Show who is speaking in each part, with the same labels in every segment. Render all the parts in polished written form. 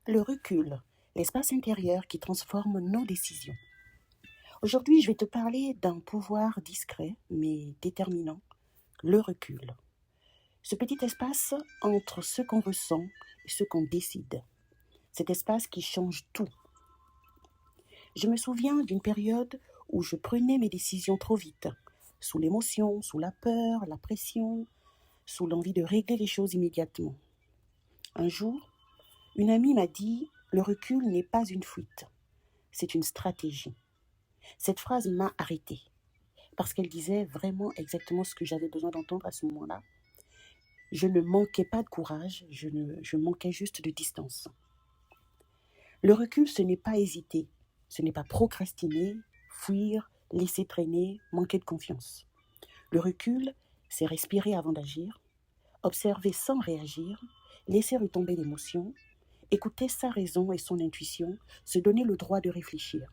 Speaker 1: Le recul, l'espace intérieur qui transforme nos décisions. Aujourd'hui, je vais te parler d'un pouvoir discret mais déterminant, le recul. Ce petit espace entre ce qu'on ressent et ce qu'on décide. Cet espace qui change tout. Je me souviens d'une période où je prenais mes décisions trop vite, sous l'émotion, sous la peur, la pression, sous l'envie de régler les choses immédiatement. Un jour, une amie m'a dit « Le recul n'est pas une fuite, c'est une stratégie ». Cette phrase m'a arrêtée, parce qu'elle disait vraiment exactement ce que j'avais besoin d'entendre à ce moment-là. Je ne manquais pas de courage, je manquais juste de distance. Le recul, ce n'est pas hésiter, ce n'est pas procrastiner, fuir, laisser traîner, manquer de confiance. Le recul, c'est respirer avant d'agir, observer sans réagir, laisser retomber l'émotion, écouter sa raison et son intuition, se donner le droit de réfléchir.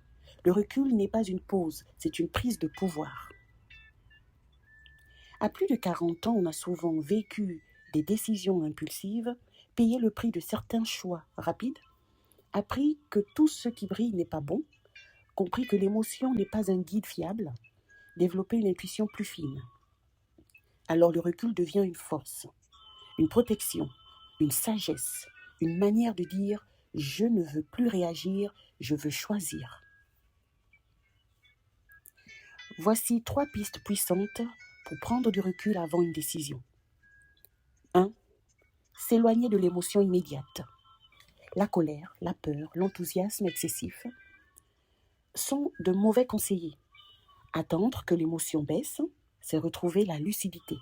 Speaker 1: Le recul n'est pas une pause, c'est une prise de pouvoir. À plus de 40 ans, on a souvent vécu des décisions impulsives, payé le prix de certains choix rapides, appris que tout ce qui brille n'est pas bon, compris que l'émotion n'est pas un guide fiable, développé une intuition plus fine. Alors le recul devient une force, une protection, une sagesse, une manière de dire « je ne veux plus réagir, je veux choisir ». Voici 3 pistes puissantes pour prendre du recul avant une décision. 1. S'éloigner de l'émotion immédiate. La colère, la peur, l'enthousiasme excessif sont de mauvais conseillers. Attendre que l'émotion baisse, c'est retrouver la lucidité.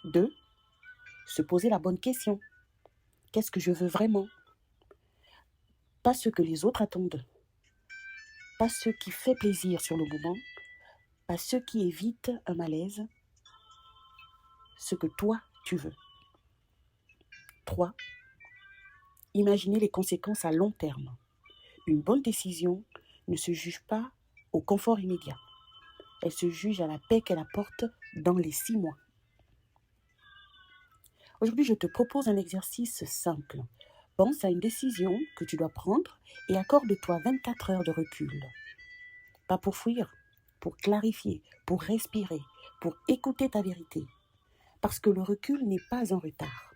Speaker 1: 2. Se poser la bonne question. Qu'est-ce que je veux vraiment? Pas ce que les autres attendent. Pas ce qui fait plaisir sur le moment. Pas ce qui évite un malaise. Ce que toi, tu veux. 3. Imaginer les conséquences à long terme. Une bonne décision ne se juge pas au confort immédiat. Elle se juge à la paix qu'elle apporte dans les 6 mois. Aujourd'hui, je te propose un exercice simple. Pense à une décision que tu dois prendre et accorde-toi 24 heures de recul. Pas pour fuir, pour clarifier, pour respirer, pour écouter ta vérité. Parce que le recul n'est pas un retard.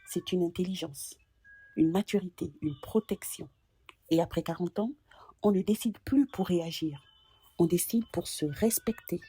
Speaker 1: C'est une intelligence, une maturité, une protection. Et après 40 ans, on ne décide plus pour réagir. On décide pour se respecter.